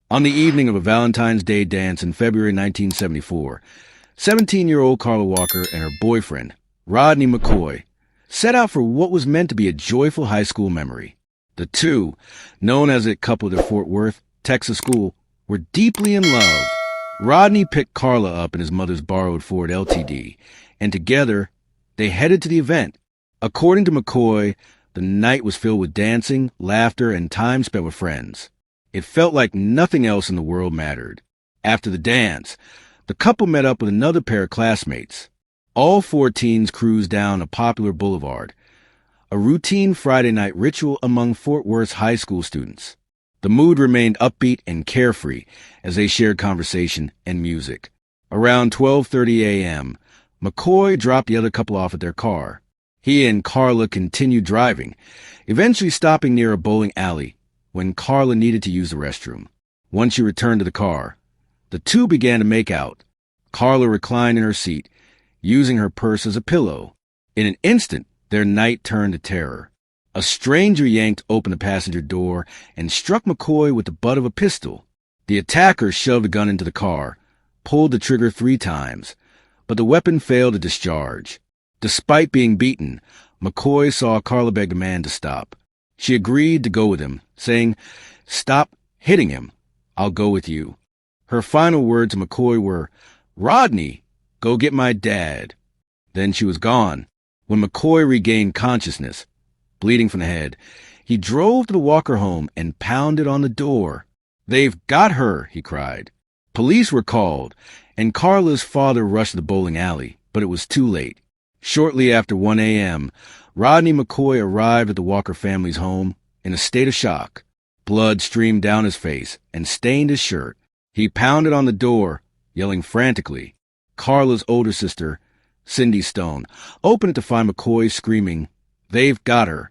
On the evening of a Valentine's Day dance in February 1974, 17-year-old Carla Walker and her boyfriend, Rodney McCoy, set out for what was meant to be a joyful high school memory. The two, known as a couple at Fort Worth, Texas school, were deeply in love. Rodney picked Carla up in his mother's borrowed Ford LTD, and together they headed to the event. According to McCoy, the night was filled with dancing, laughter, and time spent with friends. It felt like nothing else in the world mattered. After the dance, the couple met up with another pair of classmates. All four teens cruised down a popular boulevard, a routine Friday night ritual among Fort Worth's high school students. The mood remained upbeat and carefree as they shared conversation and music. Around 12:30 a.m., McCoy dropped the other couple off at their car. He and Carla continued driving, eventually stopping near a bowling alley when Carla needed to use the restroom. Once she returned to the car, the two began to make out. Carla reclined in her seat, using her purse as a pillow. In an instant, their night turned to terror. A stranger yanked open the passenger door and struck McCoy with the butt of a pistol. The attacker shoved the gun into the car, pulled the trigger 3 times, but the weapon failed to discharge. Despite being beaten, McCoy saw Carla beg the man to stop. She agreed to go with him, saying, "Stop hitting him. I'll go with you." Her final words to McCoy were, "Rodney, go get my dad." Then she was gone. When McCoy regained consciousness, bleeding from the head, he drove to the Walker home and pounded on the door. "They've got her," he cried. Police were called, and Carla's father rushed to the bowling alley, but it was too late. Shortly after 1 a.m., Rodney McCoy arrived at the Walker family's home in a state of shock. Blood streamed down his face and stained his shirt. He pounded on the door, yelling frantically. Carla's older sister, Cindy Stone, opened it to find McCoy screaming, "They've got her."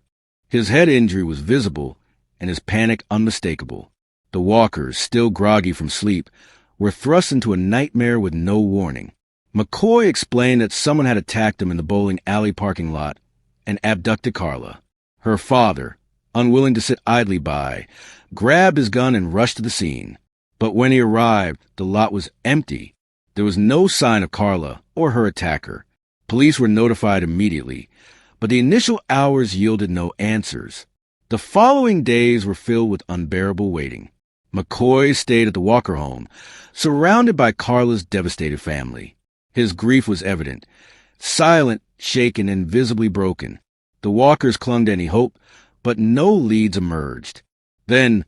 His head injury was visible and his panic unmistakable. The Walkers, still groggy from sleep, were thrust into a nightmare with no warning. McCoy explained that someone had attacked him in the bowling alley parking lot and abducted Carla. Her father, unwilling to sit idly by, grabbed his gun and rushed to the scene. But when he arrived, the lot was empty. There was no sign of Carla or her attacker. Police were notified immediately, but the initial hours yielded no answers. The following days were filled with unbearable waiting. McCoy stayed at the Walker home, surrounded by Carla's devastated family. His grief was evident, silent, shaken, and visibly broken. The Walkers clung to any hope, but no leads emerged. Then,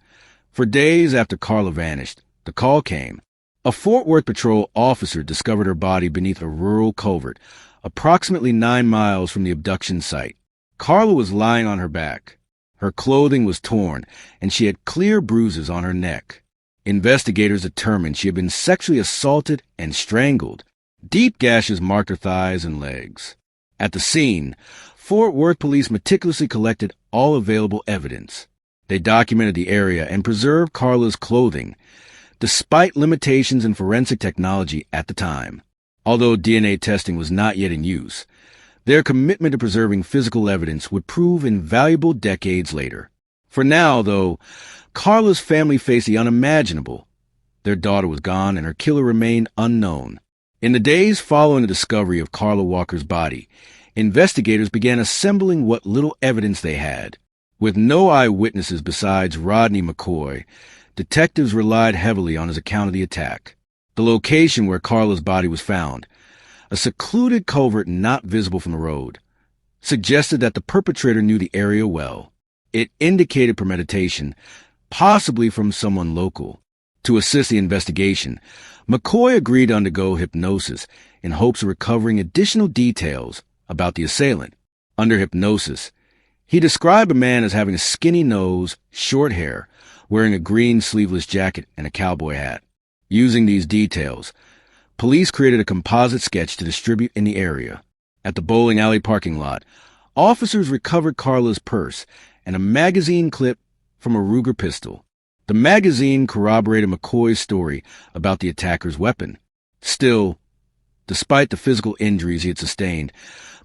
for days after Carla vanished, the call came. A Fort Worth patrol officer discovered her body beneath a rural culvert, approximately 9 miles from the abduction site. Carla was lying on her back. Her clothing was torn, and she had clear bruises on her neck. Investigators determined she had been sexually assaulted and strangled. Deep gashes marked her thighs and legs. At the scene, Fort Worth police meticulously collected all available evidence. They documented the area and preserved Carla's clothing, despite limitations in forensic technology at the time. Although DNA testing was not yet in use, their commitment to preserving physical evidence would prove invaluable decades later. For now, though, Carla's family faced the unimaginable. Their daughter was gone and her killer remained unknown. In the days following the discovery of Carla Walker's body, investigators began assembling what little evidence they had. With no eyewitnesses besides Rodney McCoy, detectives relied heavily on his account of the attack. The location where Carla's body was found, a secluded culvert not visible from the road, suggested that the perpetrator knew the area well. It indicated premeditation, possibly from someone local. To assist the investigation, McCoy agreed to undergo hypnosis in hopes of recovering additional details about the assailant. Under hypnosis, he described a man as having a skinny nose, short hair, wearing a green sleeveless jacket and a cowboy hat. Using these details, police created a composite sketch to distribute in the area. At the bowling alley parking lot, officers recovered Carla's purse and a magazine clip from a Ruger pistol. The magazine corroborated McCoy's story about the attacker's weapon. Still, despite the physical injuries he had sustained,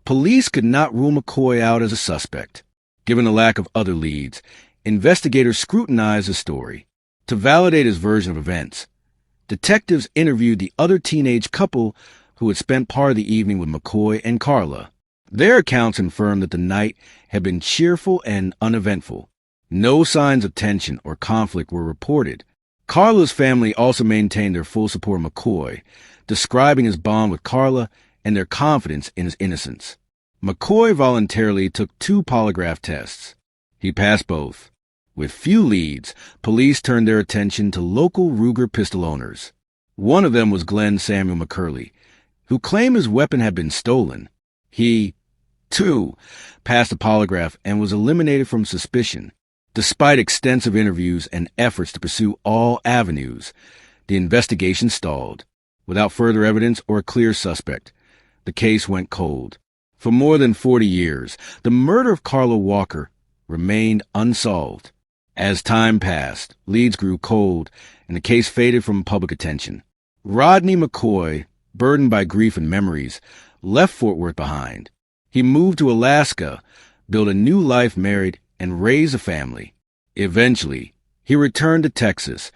police could not rule McCoy out as a suspect. Given the lack of other leads, investigators scrutinized the story. To validate his version of events, detectives interviewed the other teenage couple who had spent part of the evening with McCoy and Carla. Their accounts confirmed that the night had been cheerful and uneventful. No signs of tension or conflict were reported. Carla's family also maintained their full support of McCoy, describing his bond with Carla and their confidence in his innocence. McCoy voluntarily took 2 polygraph tests. He passed both. With few leads, police turned their attention to local Ruger pistol owners. One of them was Glenn Samuel McCurley, who claimed his weapon had been stolen. He, too, passed a polygraph and was eliminated from suspicion. Despite extensive interviews and efforts to pursue all avenues, the investigation stalled. Without further evidence or a clear suspect, the case went cold. For more than 40 years, the murder of Carla Walker remained unsolved. As time passed, leads grew cold, and the case faded from public attention. Rodney McCoy, burdened by grief and memories, left Fort Worth behind. He moved to Alaska, built a new life, married, and raised a family. Eventually, he returned to Texas,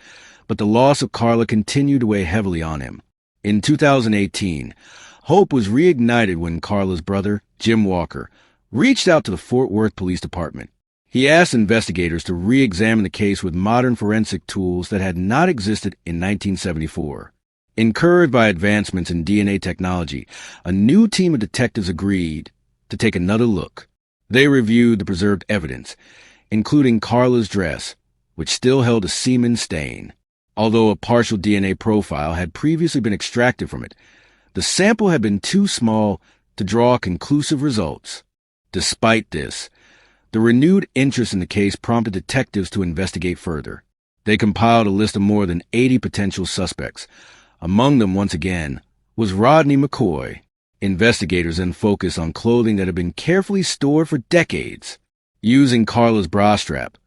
but the loss of Carla continued to weigh heavily on him. In 2018, hope was reignited when Carla's brother, Jim Walker, reached out to the Fort Worth Police Department. He asked investigators to re-examine the case with modern forensic tools that had not existed in 1974. Encouraged by advancements in DNA technology, a new team of detectives agreed to take another look. They reviewed the preserved evidence, including Carla's dress, which still held a semen stain. Although a partial DNA profile had previously been extracted from it, the sample had been too small to draw conclusive results. Despite this, the renewed interest in the case prompted detectives to investigate further. They compiled a list of more than 80 potential suspects. Among them, once again, was Rodney McCoy. Investigators then focused on clothing that had been carefully stored for decades. Using Carla's bra strap,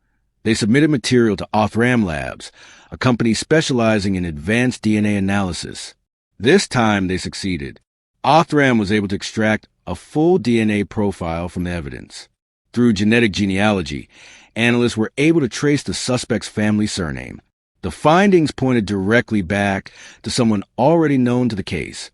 they submitted material to Othram Labs, a company specializing in advanced DNA analysis. This time they succeeded. Othram was able to extract a full DNA profile from the evidence. Through genetic genealogy, analysts were able to trace the suspect's family surname. The findings pointed directly back to someone already known to the case,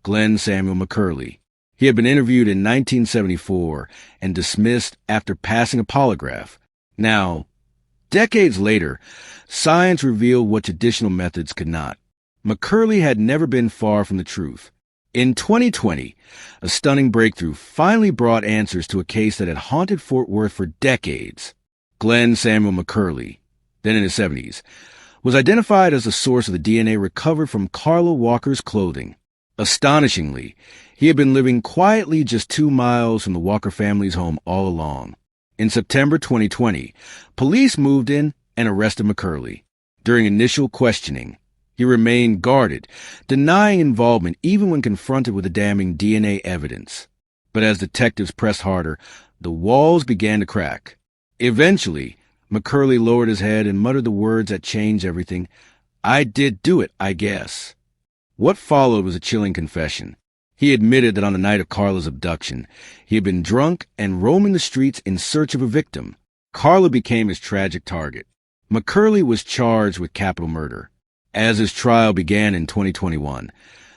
Glenn Samuel McCurley. He had been interviewed in 1974 and dismissed after passing a polygraph. Now, decades later, science revealed what traditional methods could not. McCurley had never been far from the truth. In 2020, a stunning breakthrough finally brought answers to a case that had haunted Fort Worth for decades. Glenn Samuel McCurley, then in his 70s, was identified as the source of the DNA recovered from Carla Walker's clothing. Astonishingly, he had been living quietly just 2 miles from the Walker family's home all along. In September 2020, police moved in and arrested McCurley. During initial questioning, he remained guarded, denying involvement even when confronted with the damning DNA evidence. But as detectives pressed harder, the walls began to crack. Eventually, McCurley lowered his head and muttered the words that changed everything. "I did do it, I guess." What followed was a chilling confession. He admitted that on the night of Carla's abduction, he had been drunk and roaming the streets in search of a victim. Carla became his tragic target. McCurley was charged with capital murder. As his trial began in 2021,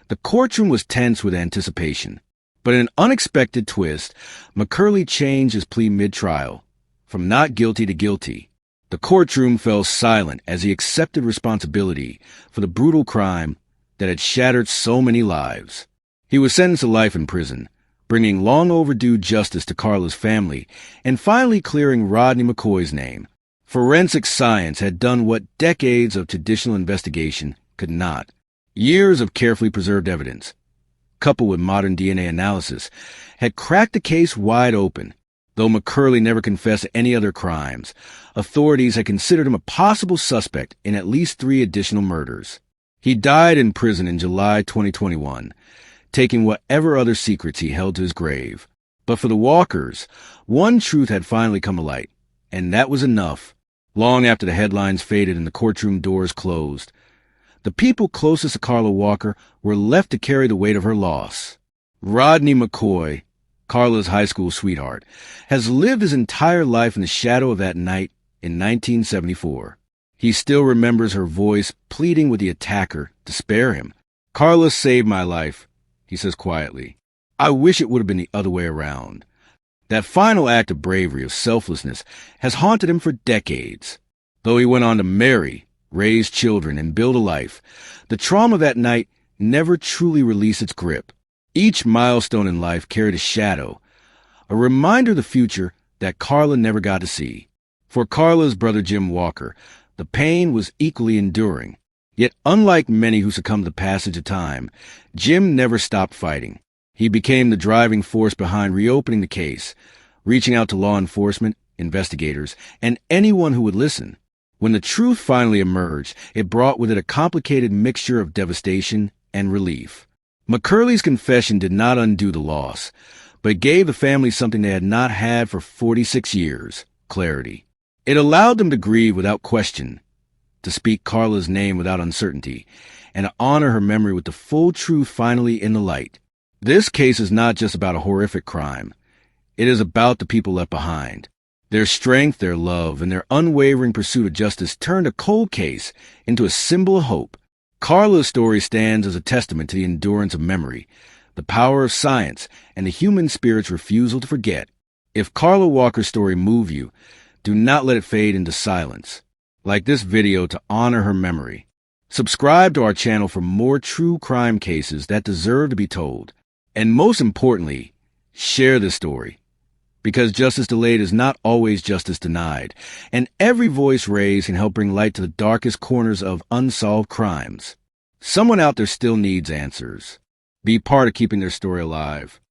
the courtroom was tense with anticipation. But in an unexpected twist, McCurley changed his plea mid-trial, from not guilty to guilty. The courtroom fell silent as he accepted responsibility for the brutal crime that had shattered so many lives. He was sentenced to life in prison, bringing long overdue justice to Carla's family and finally clearing Rodney McCoy's name. Forensic science had done what decades of traditional investigation could not. Years of carefully preserved evidence, coupled with modern DNA analysis, had cracked the case wide open. Though McCurley never confessed to any other crimes, authorities had considered him a possible suspect in at least 3 additional murders. He died in prison in July 2021, taking whatever other secrets he held to his grave. But for the Walkers, one truth had finally come to light, and that was enough. Long after the headlines faded and the courtroom doors closed, the people closest to Carla Walker were left to carry the weight of her loss. Rodney McCoy, Carla's high school sweetheart, has lived his entire life in the shadow of that night in 1974. He still remembers her voice pleading with the attacker to spare him. "Carla saved my life," he says quietly. "I wish it would have been the other way around." That final act of bravery, of selflessness, has haunted him for decades. Though he went on to marry, raise children, and build a life, the trauma of that night never truly released its grip. Each milestone in life carried a shadow, a reminder of the future that Carla never got to see. For Carla's brother Jim Walker, the pain was equally enduring. Yet unlike many who succumbed to the passage of time, Jim never stopped fighting. He became the driving force behind reopening the case, reaching out to law enforcement, investigators, and anyone who would listen. When the truth finally emerged, it brought with it a complicated mixture of devastation and relief. McCurley's confession did not undo the loss, but gave the family something they had not had for 46 years: clarity. It allowed them to grieve without question, to speak Carla's name without uncertainty, and to honor her memory with the full truth finally in the light. This case is not just about a horrific crime. It is about the people left behind. Their strength, their love, and their unwavering pursuit of justice turned a cold case into a symbol of hope. Carla's story stands as a testament to the endurance of memory, the power of science, and the human spirit's refusal to forget. If Carla Walker's story moved you, do not let it fade into silence. Like this video to honor her memory. Subscribe to our channel for more true crime cases that deserve to be told. And most importantly, share this story. Because justice delayed is not always justice denied, and every voice raised can help bring light to the darkest corners of unsolved crimes. Someone out there still needs answers. Be part of keeping their story alive.